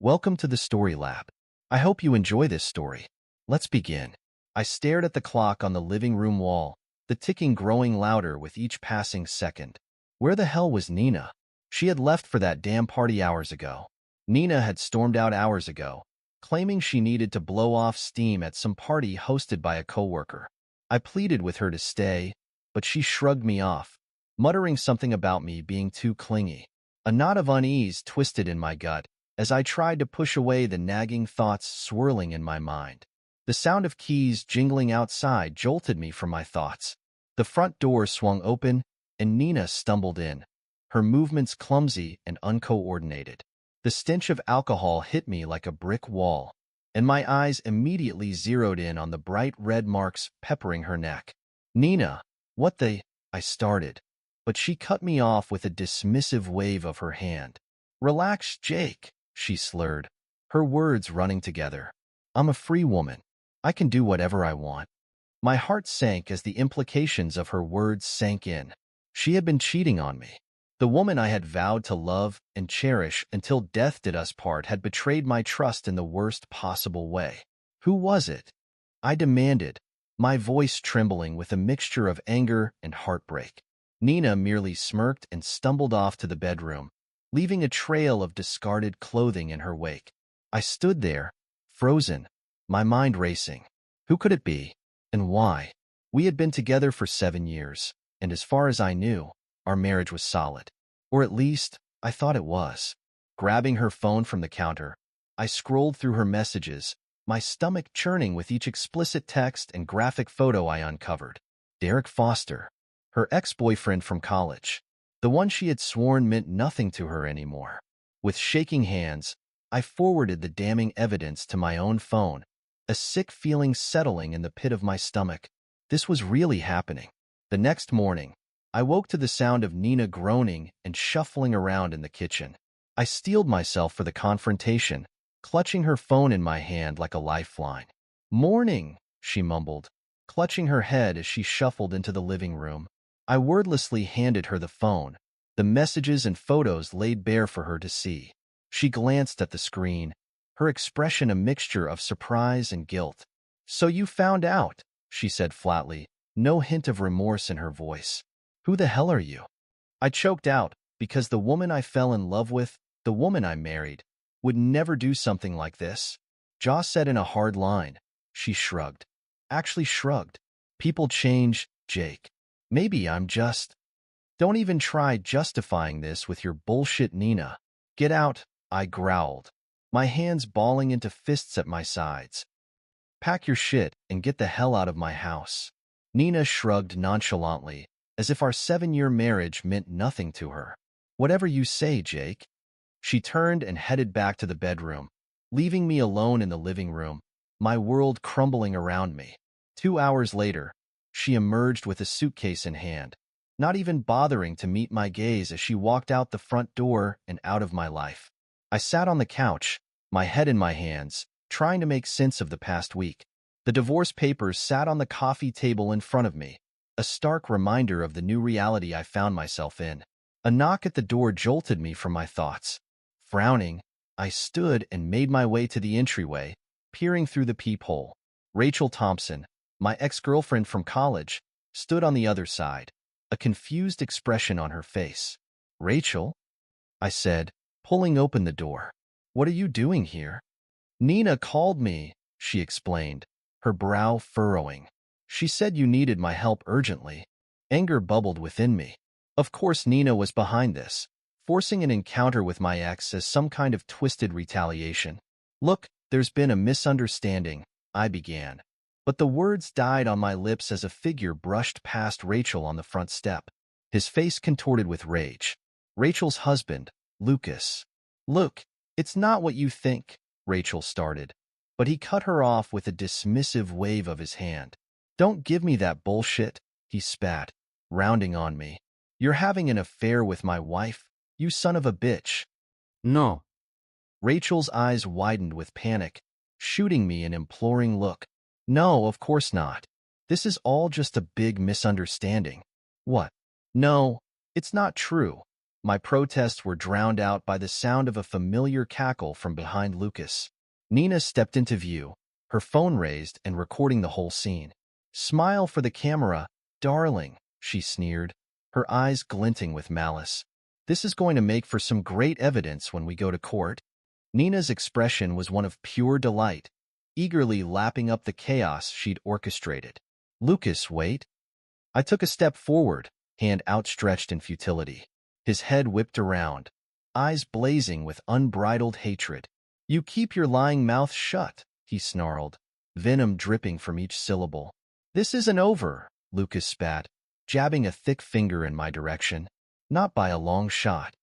Welcome to the Story Lab. I hope you enjoy this story. Let's begin. I stared at the clock on the living room wall, the ticking growing louder with each passing second. Where the hell was Nina? She had left for that damn party hours ago. Nina had stormed out hours ago, claiming she needed to blow off steam at some party hosted by a coworker. I pleaded with her to stay, but she shrugged me off, muttering something about me being too clingy. A knot of unease twisted in my gut as I tried to push away the nagging thoughts swirling in my mind. The sound of keys jingling outside jolted me from my thoughts. The front door swung open, and Nina stumbled in, her movements clumsy and uncoordinated. The stench of alcohol hit me like a brick wall, and my eyes immediately zeroed in on the bright red marks peppering her neck. "Nina, what the—" I started, but she cut me off with a dismissive wave of her hand. "Relax, Jake," she slurred, her words running together. "I'm a free woman. I can do whatever I want." My heart sank as the implications of her words sank in. She had been cheating on me. The woman I had vowed to love and cherish until death did us part had betrayed my trust in the worst possible way. Who was it? I demanded, my voice trembling with a mixture of anger and heartbreak. Nina merely smirked and stumbled off to the bedroom, leaving a trail of discarded clothing in her wake. I stood there, frozen, my mind racing. Who could it be? And why? We had been together for 7 years, and as far as I knew, our marriage was solid. Or at least, I thought it was. Grabbing her phone from the counter, I scrolled through her messages, my stomach churning with each explicit text and graphic photo I uncovered. Derek Foster, her ex-boyfriend from college, the one she had sworn meant nothing to her anymore. With shaking hands, I forwarded the damning evidence to my own phone, a sick feeling settling in the pit of my stomach. This was really happening. The next morning, I woke to the sound of Nina groaning and shuffling around in the kitchen. I steeled myself for the confrontation, clutching her phone in my hand like a lifeline. "Morning," she mumbled, clutching her head as she shuffled into the living room. I wordlessly handed her the phone, the messages and photos laid bare for her to see. She glanced at the screen, her expression a mixture of surprise and guilt. "So you found out," she said flatly, no hint of remorse in her voice. "Who the hell are you?" I choked out, because the woman I fell in love with, the woman I married, would never do something like this. Joss said in a hard line. She shrugged. Actually shrugged. "People change, Jake. Maybe I'm just—" "Don't even try justifying this with your bullshit, Nina. Get out," I growled, my hands balling into fists at my sides. "Pack your shit and get the hell out of my house." Nina shrugged nonchalantly, as if our 7-year marriage meant nothing to her. "Whatever you say, Jake." She turned and headed back to the bedroom, leaving me alone in the living room, my world crumbling around me. 2 hours later, she emerged with a suitcase in hand, not even bothering to meet my gaze as she walked out the front door and out of my life. I sat on the couch, my head in my hands, trying to make sense of the past week. The divorce papers sat on the coffee table in front of me, a stark reminder of the new reality I found myself in. A knock at the door jolted me from my thoughts. Frowning, I stood and made my way to the entryway, peering through the peephole. Rachel Thompson, my ex-girlfriend from college, stood on the other side, a confused expression on her face. "Rachel?" I said, pulling open the door. "What are you doing here?" "Nina called me," she explained, her brow furrowing. "She said you needed my help urgently." Anger bubbled within me. Of course Nina was behind this, forcing an encounter with my ex as some kind of twisted retaliation. "Look, there's been a misunderstanding," I began. But the words died on my lips as a figure brushed past Rachel on the front step, his face contorted with rage. Rachel's husband, Lucas. "Look, it's not what you think," Rachel started, but he cut her off with a dismissive wave of his hand. "Don't give me that bullshit," he spat, rounding on me. "You're having an affair with my wife, you son of a bitch." No. Rachel's eyes widened with panic, shooting me an imploring look. "No, of course not. This is all just a big misunderstanding." "What?" "No, it's not true. My protests were drowned out by the sound of a familiar cackle from behind Lucas. Nina stepped into view, her phone raised and recording the whole scene. "Smile for the camera, darling," she sneered, her eyes glinting with malice. "This is going to make for some great evidence when we go to court." Nina's expression was one of pure delight, eagerly lapping up the chaos she'd orchestrated. "Lucas, wait." I took a step forward, hand outstretched in futility. His head whipped around, eyes blazing with unbridled hatred. "You keep your lying mouth shut," he snarled, venom dripping from each syllable. "This isn't over," Lucas spat, jabbing a thick finger in my direction. "Not by a long shot."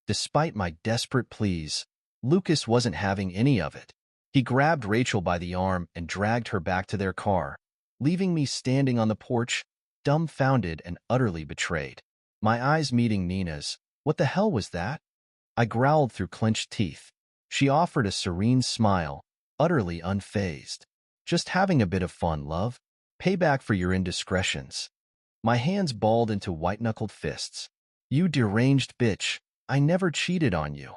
Despite my desperate pleas, Lucas wasn't having any of it. He grabbed Rachel by the arm and dragged her back to their car, leaving me standing on the porch, dumbfounded and utterly betrayed. My eyes meeting Nina's. "What the hell was that?" I growled through clenched teeth. She offered a serene smile, utterly unfazed. "Just having a bit of fun, love. Payback for your indiscretions." My hands balled into white-knuckled fists. "You deranged bitch, I never cheated on you."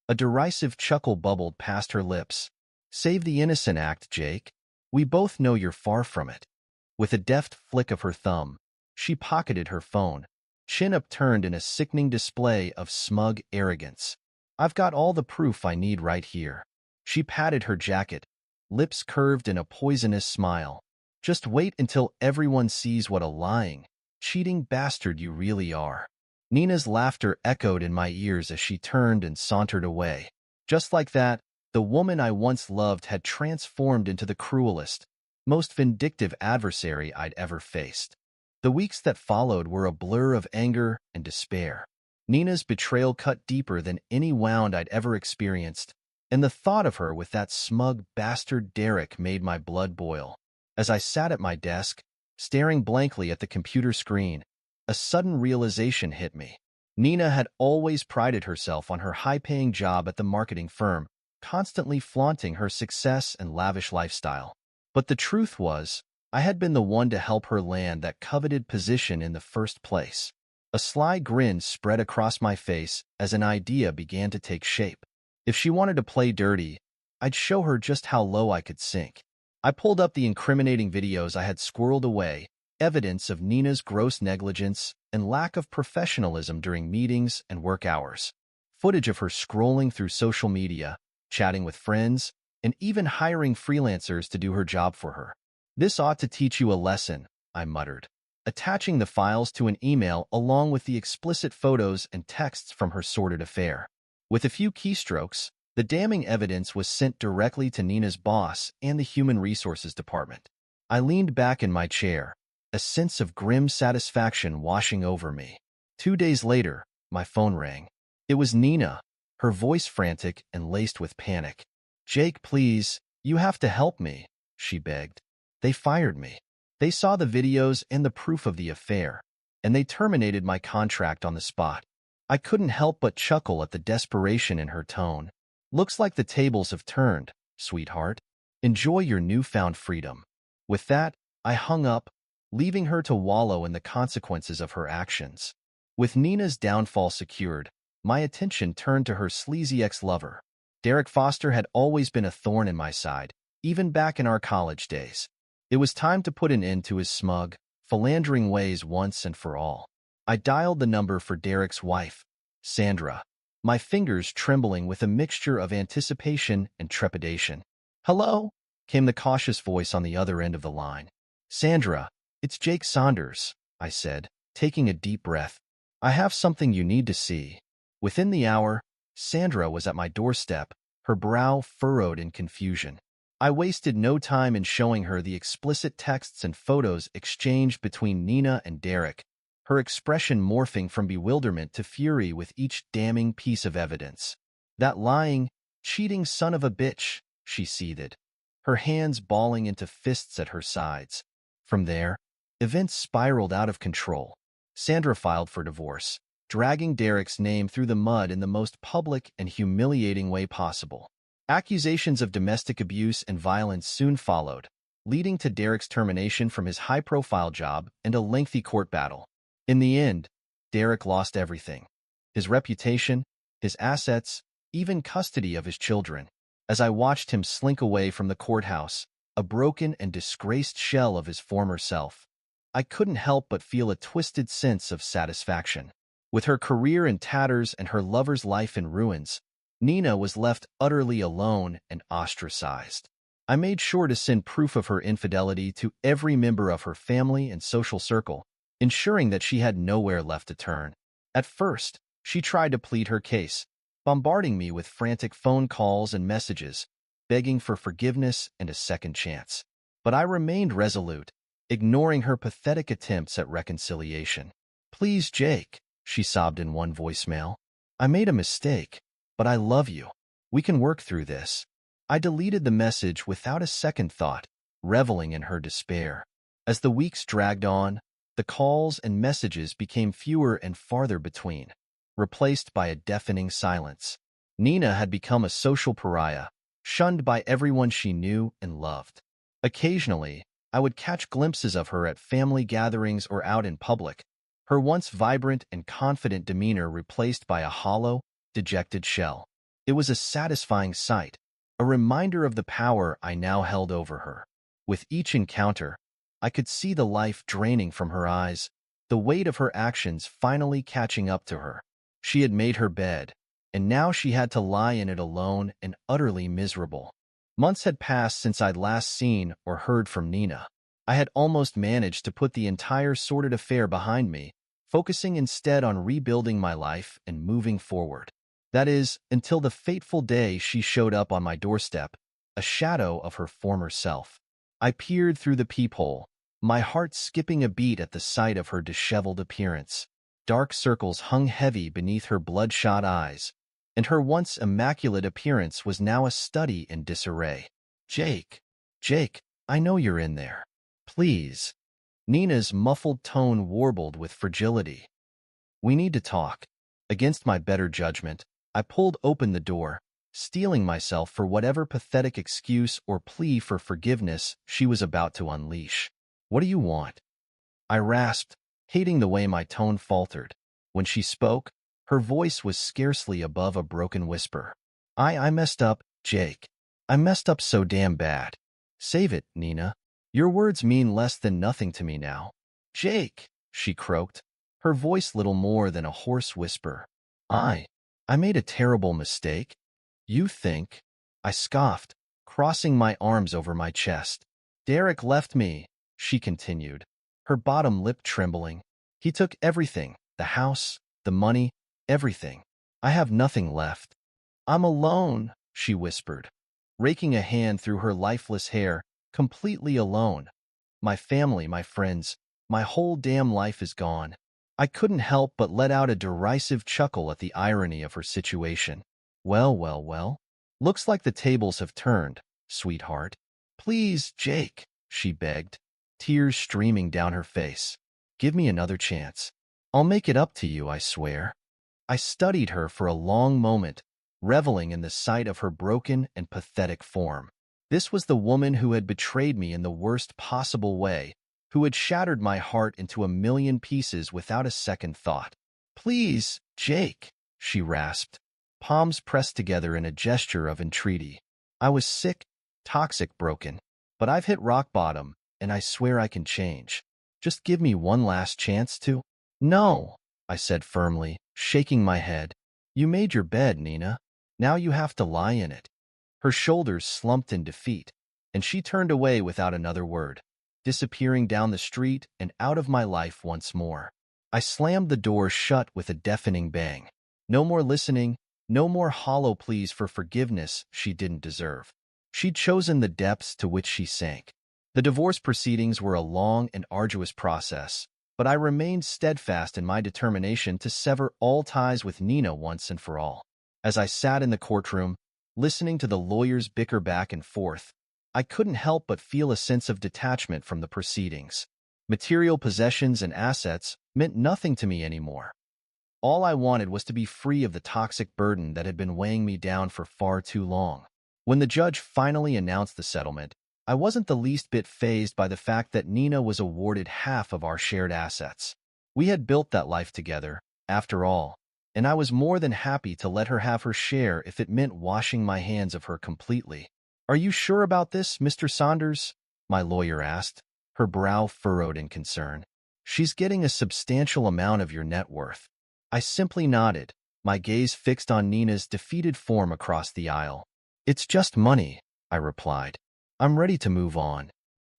A derisive chuckle bubbled past her lips. "Save the innocent act, Jake. We both know you're far from it." With a deft flick of her thumb, she pocketed her phone, chin upturned in a sickening display of smug arrogance. "I've got all the proof I need right here." She patted her jacket, lips curved in a poisonous smile. "Just wait until everyone sees what a lying, cheating bastard you really are." Nina's laughter echoed in my ears as she turned and sauntered away. Just like that, the woman I once loved had transformed into the cruelest, most vindictive adversary I'd ever faced. The weeks that followed were a blur of anger and despair. Nina's betrayal cut deeper than any wound I'd ever experienced, and the thought of her with that smug bastard Derek made my blood boil. As I sat at my desk, staring blankly at the computer screen, a sudden realization hit me. Nina had always prided herself on her high-paying job at the marketing firm, constantly flaunting her success and lavish lifestyle. But the truth was, I had been the one to help her land that coveted position in the first place. A sly grin spread across my face as an idea began to take shape. If she wanted to play dirty, I'd show her just how low I could sink. I pulled up the incriminating videos I had squirreled away, evidence of Nina's gross negligence and lack of professionalism during meetings and work hours. Footage of her scrolling through social media, chatting with friends, and even hiring freelancers to do her job for her. "This ought to teach you a lesson," I muttered, attaching the files to an email along with the explicit photos and texts from her sordid affair. With a few keystrokes, the damning evidence was sent directly to Nina's boss and the Human Resources Department. I leaned back in my chair, a sense of grim satisfaction washing over me. 2 days later, my phone rang. It was Nina, her voice frantic and laced with panic. "Jake, please, you have to help me," she begged. "They fired me. They saw the videos and the proof of the affair, and they terminated my contract on the spot." I couldn't help but chuckle at the desperation in her tone. "Looks like the tables have turned, sweetheart. Enjoy your newfound freedom." With that, I hung up, leaving her to wallow in the consequences of her actions. With Nina's downfall secured, my attention turned to her sleazy ex-lover. Derek Foster had always been a thorn in my side, even back in our college days. It was time to put an end to his smug, philandering ways once and for all. I dialed the number for Derek's wife, Sandra, my fingers trembling with a mixture of anticipation and trepidation. "Hello?" came the cautious voice on the other end of the line. "Sandra, it's Jake Saunders," I said, taking a deep breath. "I have something you need to see." Within the hour, Sandra was at my doorstep, her brow furrowed in confusion. I wasted no time in showing her the explicit texts and photos exchanged between Nina and Derek, her expression morphing from bewilderment to fury with each damning piece of evidence. "That lying, cheating son of a bitch," she seethed, her hands balling into fists at her sides. From there, events spiraled out of control. Sandra filed for divorce, dragging Derek's name through the mud in the most public and humiliating way possible. Accusations of domestic abuse and violence soon followed, leading to Derek's termination from his high-profile job and a lengthy court battle. In the end, Derek lost everything. his reputation, his assets, even custody of his children. As I watched him slink away from the courthouse, a broken and disgraced shell of his former self, I couldn't help but feel a twisted sense of satisfaction. With her career in tatters and her lover's life in ruins, Nina was left utterly alone and ostracized. I made sure to send proof of her infidelity to every member of her family and social circle, ensuring that she had nowhere left to turn. At first, she tried to plead her case, bombarding me with frantic phone calls and messages, begging for forgiveness and a second chance. But I remained resolute, ignoring her pathetic attempts at reconciliation. "Please, Jake," she sobbed in one voicemail. "I made a mistake, but I love you. We can work through this." I deleted the message without a second thought, reveling in her despair. As the weeks dragged on, the calls and messages became fewer and farther between, replaced by a deafening silence. Nina had become a social pariah, shunned by everyone she knew and loved. Occasionally, I would catch glimpses of her at family gatherings or out in public, her once vibrant and confident demeanor replaced by a hollow, dejected shell. It was a satisfying sight, a reminder of the power I now held over her. With each encounter, I could see the life draining from her eyes, the weight of her actions finally catching up to her. She had made her bed, and now she had to lie in it alone and utterly miserable. Months had passed since I'd last seen or heard from Nina. I had almost managed to put the entire sordid affair behind me, focusing instead on rebuilding my life and moving forward. That is, until the fateful day she showed up on my doorstep, a shadow of her former self. I peered through the peephole, my heart skipping a beat at the sight of her disheveled appearance. Dark circles hung heavy beneath her bloodshot eyes, and her once immaculate appearance was now a study in disarray. "Jake, Jake, I know you're in there. Please." Nina's muffled tone warbled with fragility. "We need to talk." Against my better judgment, I pulled open the door, steeling myself for whatever pathetic excuse or plea for forgiveness she was about to unleash. "What do you want?" I rasped, hating the way my tone faltered. When she spoke, her voice was scarcely above a broken whisper. I messed up, Jake. I messed up so damn bad. Save it, Nina. Your words mean less than nothing to me now." "Jake," she croaked, her voice little more than a hoarse whisper. I made a terrible mistake." "You think?" I scoffed, crossing my arms over my chest. "Derek left me," she continued, her bottom lip trembling. "He took everything, the house, the money, everything. I have nothing left. I'm alone," she whispered, raking a hand through her lifeless hair, completely alone. "My family, my friends, my whole damn life is gone." I couldn't help but let out a derisive chuckle at the irony of her situation. Well, well, well. Looks like the tables have turned, sweetheart. "Please, Jake," she begged, tears streaming down her face. "Give me another chance. I'll make it up to you, I swear." I studied her for a long moment, reveling in the sight of her broken and pathetic form. This was the woman who had betrayed me in the worst possible way, who had shattered my heart into a million pieces without a second thought. "Please, Jake," she rasped, palms pressed together in a gesture of entreaty. I was sick, toxic, broken, but I've hit rock bottom, and I swear I can change. Just give me one last chance to— "No," I said firmly, shaking my head. "You made your bed, Nina. Now you have to lie in it." Her shoulders slumped in defeat, and she turned away without another word, disappearing down the street and out of my life once more. I slammed the door shut with a deafening bang. No more listening, no more hollow pleas for forgiveness she didn't deserve. She'd chosen the depths to which she sank. The divorce proceedings were a long and arduous process, but I remained steadfast in my determination to sever all ties with Nina once and for all. As I sat in the courtroom, listening to the lawyers bicker back and forth, I couldn't help but feel a sense of detachment from the proceedings. Material possessions and assets meant nothing to me anymore. All I wanted was to be free of the toxic burden that had been weighing me down for far too long. When the judge finally announced the settlement, I wasn't the least bit fazed by the fact that Nina was awarded half of our shared assets. We had built that life together, after all, and I was more than happy to let her have her share if it meant washing my hands of her completely. "Are you sure about this, Mr. Saunders?" my lawyer asked, her brow furrowed in concern. "She's getting a substantial amount of your net worth." I simply nodded, my gaze fixed on Nina's defeated form across the aisle. "It's just money," I replied. "I'm ready to move on."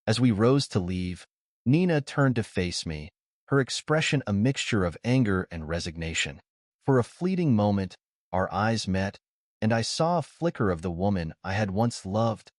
As we rose to leave, Nina turned to face me, her expression a mixture of anger and resignation. For a fleeting moment, our eyes met, and I saw a flicker of the woman I had once loved,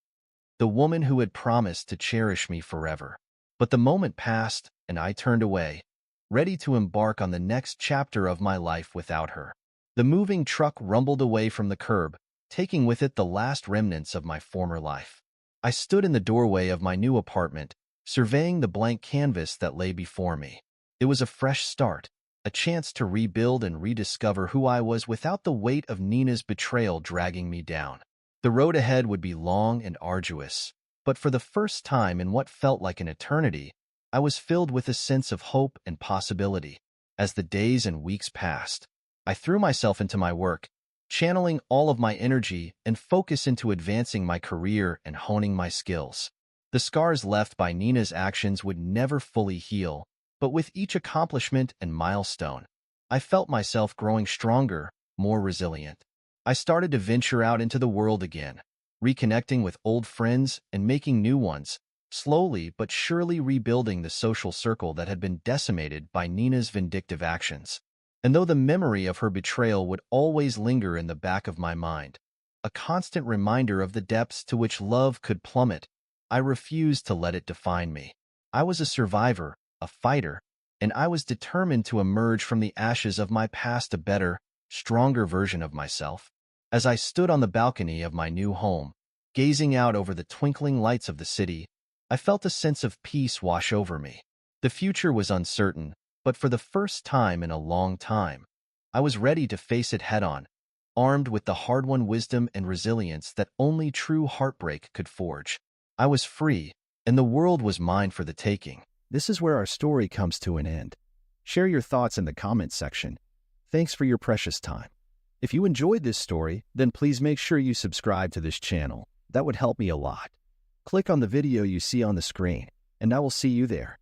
the woman who had promised to cherish me forever. But the moment passed, and I turned away, ready to embark on the next chapter of my life without her. The moving truck rumbled away from the curb, taking with it the last remnants of my former life. I stood in the doorway of my new apartment, surveying the blank canvas that lay before me. It was a fresh start, a chance to rebuild and rediscover who I was without the weight of Nina's betrayal dragging me down. The road ahead would be long and arduous, but for the first time in what felt like an eternity, I was filled with a sense of hope and possibility. As the days and weeks passed, I threw myself into my work, channeling all of my energy and focus into advancing my career and honing my skills. The scars left by Nina's actions would never fully heal, but with each accomplishment and milestone, I felt myself growing stronger, more resilient. I started to venture out into the world again, reconnecting with old friends and making new ones, slowly but surely rebuilding the social circle that had been decimated by Nina's vindictive actions. And though the memory of her betrayal would always linger in the back of my mind, a constant reminder of the depths to which love could plummet, I refused to let it define me. I was a survivor, a fighter, and I was determined to emerge from the ashes of my past a better, stronger version of myself. As I stood on the balcony of my new home, gazing out over the twinkling lights of the city, I felt a sense of peace wash over me. The future was uncertain, but for the first time in a long time, I was ready to face it head-on, armed with the hard-won wisdom and resilience that only true heartbreak could forge. I was free, and the world was mine for the taking. This is where our story comes to an end. Share your thoughts in the comments section. Thanks for your precious time. If you enjoyed this story, then please make sure you subscribe to this channel. That would help me a lot. Click on the video you see on the screen, and I will see you there.